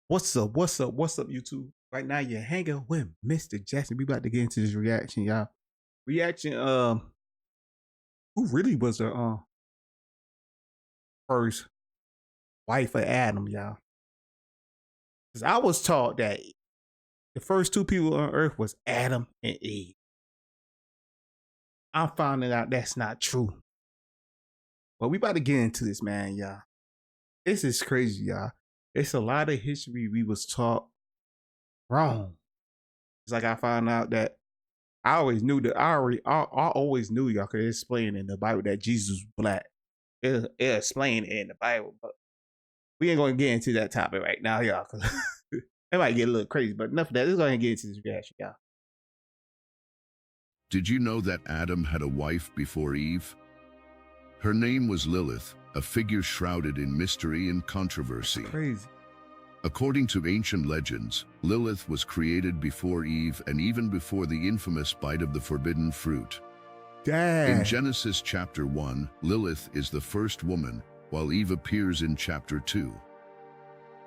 What's up? What's up? What's up, YouTube? Right now, you're hanging with Mr. Jackson. We about to get into this reaction, y'all. Reaction. Who really was the first wife of Adam, y'all? Because I was taught that the first two people on Earth was Adam and Eve. I'm finding out that's not true. But we about to get into this, man, y'all. This is crazy, y'all. It's a lot of history we was taught wrong. It's like I found out that I always knew that I always knew y'all could explain in the Bible that Jesus was black. It explained it in the Bible, but we ain't gonna get into that topic right now, y'all, because it might get a little crazy. But enough of that. Let's go ahead and get into this reaction, y'all. Did you know that Adam had a wife before Eve? Her name was Lilith, a figure shrouded in mystery and controversy. Crazy. According to ancient legends, Lilith was created before Eve and even before the infamous bite of the forbidden fruit. Dang. In Genesis chapter 1, Lilith is the first woman, while Eve appears in chapter 2.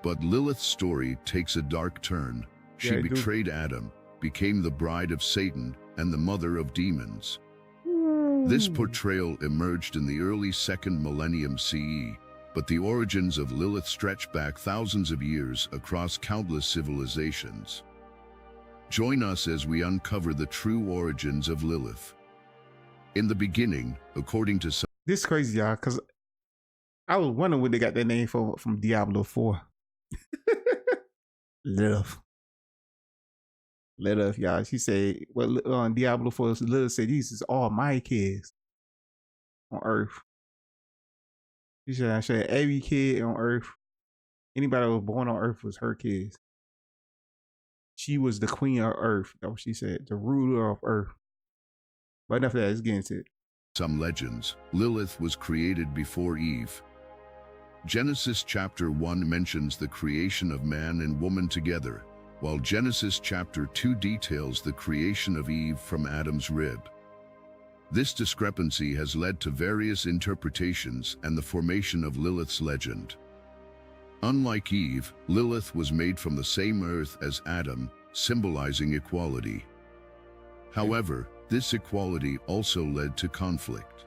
But Lilith's story takes a dark turn. She betrayed Adam, became the bride of Satan, and the mother of demons. This portrayal emerged in the early 2nd millennium CE, but the origins of Lilith stretch back thousands of years across countless civilizations. Join us as we uncover the true origins of Lilith. In the beginning, according to some... This is crazy, y'all, because I was wondering where they got their name from Diablo 4. Lilith. Lilith, y'all. She said, well, on Diablo 4, Lilith said, these is all my kids on Earth. She said, every kid on Earth, anybody that was born on Earth was her kids. She was the queen of Earth, though, she said, the ruler of Earth. But enough of that, let's get into it. Some legends, Lilith was created before Eve. Genesis chapter 1 mentions the creation of man and woman together, while Genesis chapter 2 details the creation of Eve from Adam's rib. This discrepancy has led to various interpretations and the formation of Lilith's legend. Unlike Eve, Lilith was made from the same earth as Adam, symbolizing equality. However, this equality also led to conflict.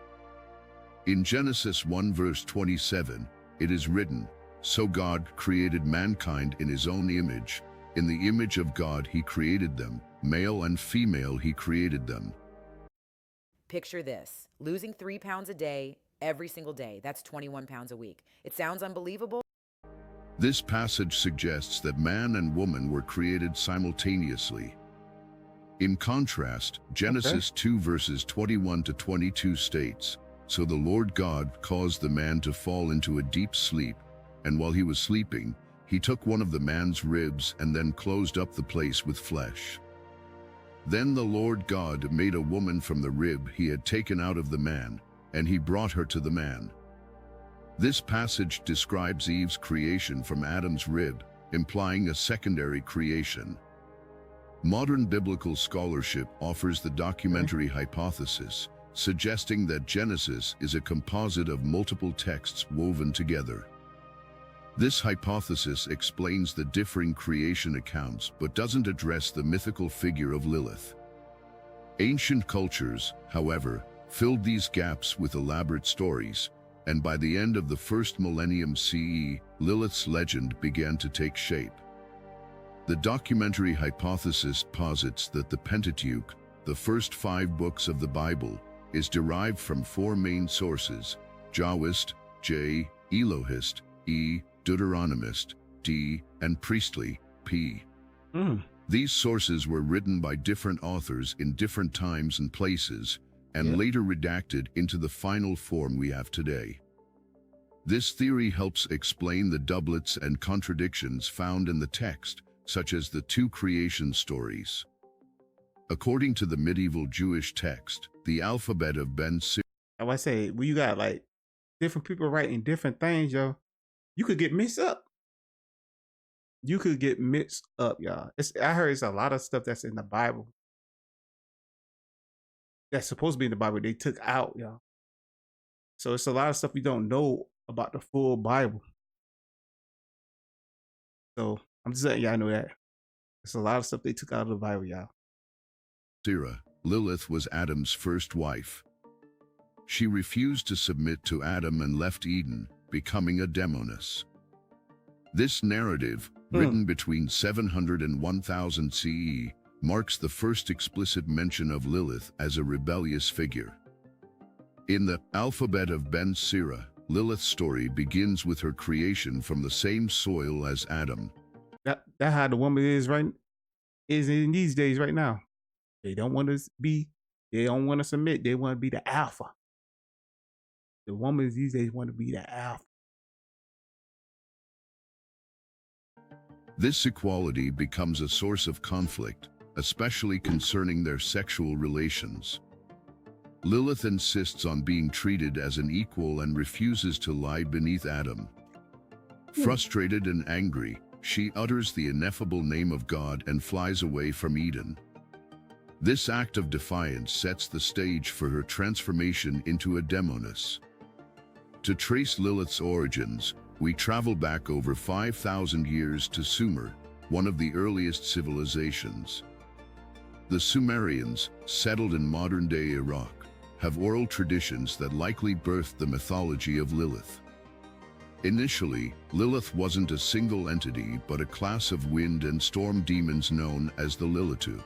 In Genesis 1 verse 27, it is written, "So God created mankind in his own image. In the image of God he created them, male and female he created them." Picture this, losing 3 pounds a day, every single day. That's 21 pounds a week. It sounds unbelievable. This passage suggests that man and woman were created simultaneously. In contrast, Genesis 2 verses 21 to 22 states, "So the Lord God caused the man to fall into a deep sleep, and while he was sleeping, he took one of the man's ribs and then closed up the place with flesh. Then the Lord God made a woman from the rib he had taken out of the man, and he brought her to the man." This passage describes Eve's creation from Adam's rib, implying a secondary creation. Modern biblical scholarship offers the documentary hypothesis, suggesting that Genesis is a composite of multiple texts woven together. This hypothesis explains the differing creation accounts but doesn't address the mythical figure of Lilith. Ancient cultures, however, filled these gaps with elaborate stories, and by the end of the 1st millennium CE, Lilith's legend began to take shape. The documentary hypothesis posits that the Pentateuch, the first 5 books of the Bible, is derived from 4 main sources: Jahwist, J, Elohist, E, Deuteronomist, D, and Priestly, P. These sources were written by different authors in different times and places, and later redacted into the final form we have today. This theory helps explain the doublets and contradictions found in the text, such as the 2 creation stories. According to the medieval Jewish text, the alphabet of Ben Sir... I say, when you got like different people writing different things, yo, you could get mixed up. You could get mixed up, y'all. I heard it's a lot of stuff that's in the Bible that's supposed to be in the Bible they took out, y'all. So it's a lot of stuff we don't know about the full Bible. So I'm just letting y'all know that. There's a lot of stuff they took out of the Bible, y'all. Sarah, Lilith was Adam's first wife. She refused to submit to Adam and left Eden, becoming a demoness. This narrative, written between 700 and 1000 CE, marks the first explicit mention of Lilith as a rebellious figure. In the Alphabet of Ben Sira, Lilith's story begins with her creation from the same soil as Adam. That how the woman is in these days right now. They don't want to submit. They want to be the alpha. The woman these days want to be the alpha. This equality becomes a source of conflict, especially concerning their sexual relations. Lilith insists on being treated as an equal and refuses to lie beneath Adam. Frustrated and angry, she utters the ineffable name of God and flies away from Eden. This act of defiance sets the stage for her transformation into a demoness. To trace Lilith's origins, we travel back over 5,000 years to Sumer, one of the earliest civilizations. The Sumerians, settled in modern-day Iraq, have oral traditions that likely birthed the mythology of Lilith. Initially, Lilith wasn't a single entity but a class of wind and storm demons known as the Lilitu.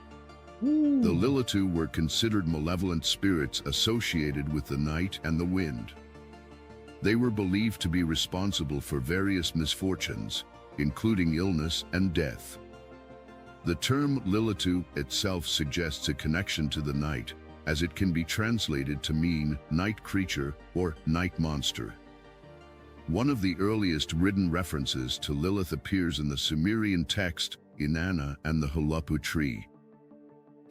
The Lilitu were considered malevolent spirits associated with the night and the wind. They were believed to be responsible for various misfortunes, including illness and death. The term Lilitu itself suggests a connection to the night, as it can be translated to mean night creature or night monster. One of the earliest written references to Lilith appears in the Sumerian text Inanna and the Hulapu tree.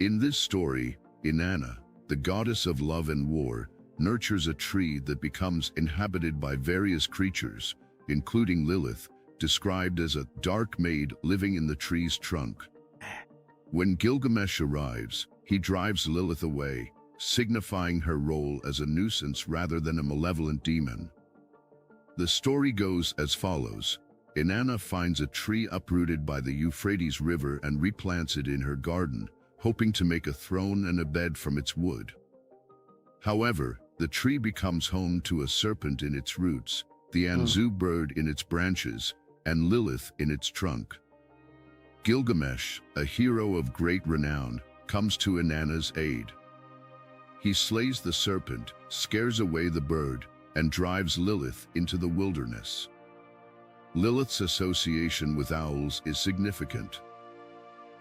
In this story, Inanna, the goddess of love and war, nurtures a tree that becomes inhabited by various creatures, including Lilith, described as a dark maid living in the tree's trunk. When Gilgamesh arrives, he drives Lilith away, signifying her role as a nuisance rather than a malevolent demon. The story goes as follows. Inanna finds a tree uprooted by the Euphrates River and replants it in her garden, hoping to make a throne and a bed from its wood. However, the tree becomes home to a serpent in its roots, the Anzu bird in its branches, and Lilith in its trunk. Gilgamesh, a hero of great renown, comes to Inanna's aid. He slays the serpent, scares away the bird, and drives Lilith into the wilderness. Lilith's association with owls is significant.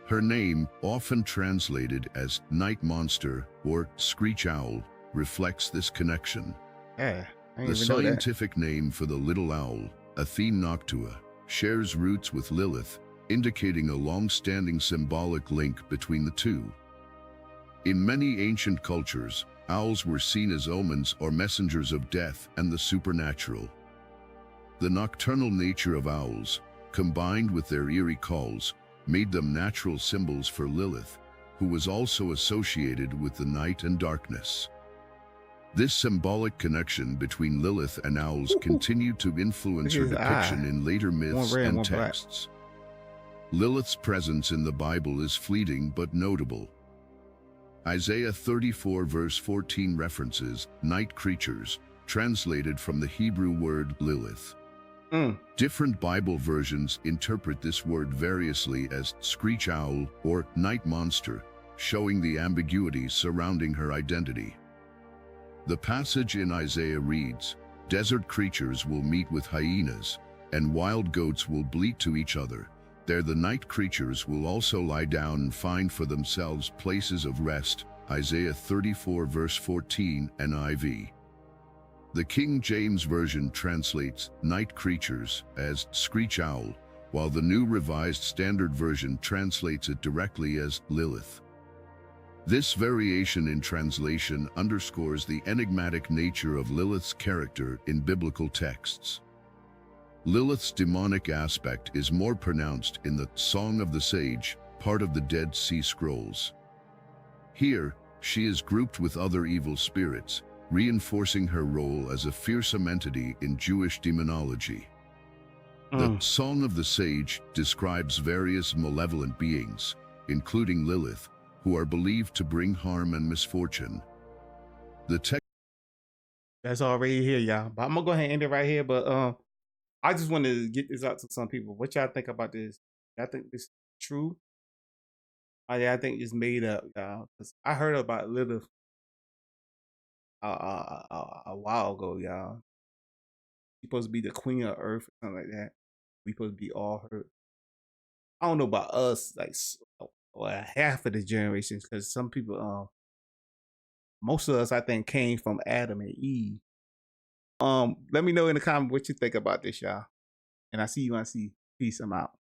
Her name, often translated as night monster or screech owl, reflects this connection. The scientific name for the little owl, Athene noctua, shares roots with Lilith, indicating a long-standing symbolic link between the two. In many ancient cultures, owls were seen as omens or messengers of death and the supernatural. The nocturnal nature of owls, combined with their eerie calls, made them natural symbols for Lilith, who was also associated with the night and darkness. This symbolic connection between Lilith and owls continued to influence her depiction in later myths and texts. Lilith's presence in the Bible is fleeting but notable. Isaiah 34 verse 14 references night creatures, translated from the Hebrew word Lilith. Different Bible versions interpret this word variously as screech owl or night monster, showing the ambiguity surrounding her identity. The passage in Isaiah reads, "Desert creatures will meet with hyenas, and wild goats will bleat to each other. There the night creatures will also lie down and find for themselves places of rest." Isaiah 34 verse 14 NIV. The King James Version translates night creatures as screech owl, while the New Revised Standard Version translates it directly as Lilith. This variation in translation underscores the enigmatic nature of Lilith's character in biblical texts. Lilith's demonic aspect is more pronounced in the Song of the Sage, part of the Dead Sea Scrolls. Here, she is grouped with other evil spirits, reinforcing her role as a fearsome entity in Jewish demonology. The Mm. Song of the Sage describes various malevolent beings, including Lilith, who are believed to bring harm and misfortune. The text That's already here, y'all. But I'm gonna go ahead and end it right here. But I just wanted to get this out to some people. What y'all think about this? I think this is true. Yeah, I think it's made up, y'all. 'Cause I heard about Lilith a while ago, y'all. She's supposed to be the queen of Earth or something like that. We supposed to be all her. I don't know about us, like well, half of the generations, because some people, most of us, I think, came from Adam and Eve. Let me know in the comments what you think about this, y'all. And I see you. I see. Peace. I'm out.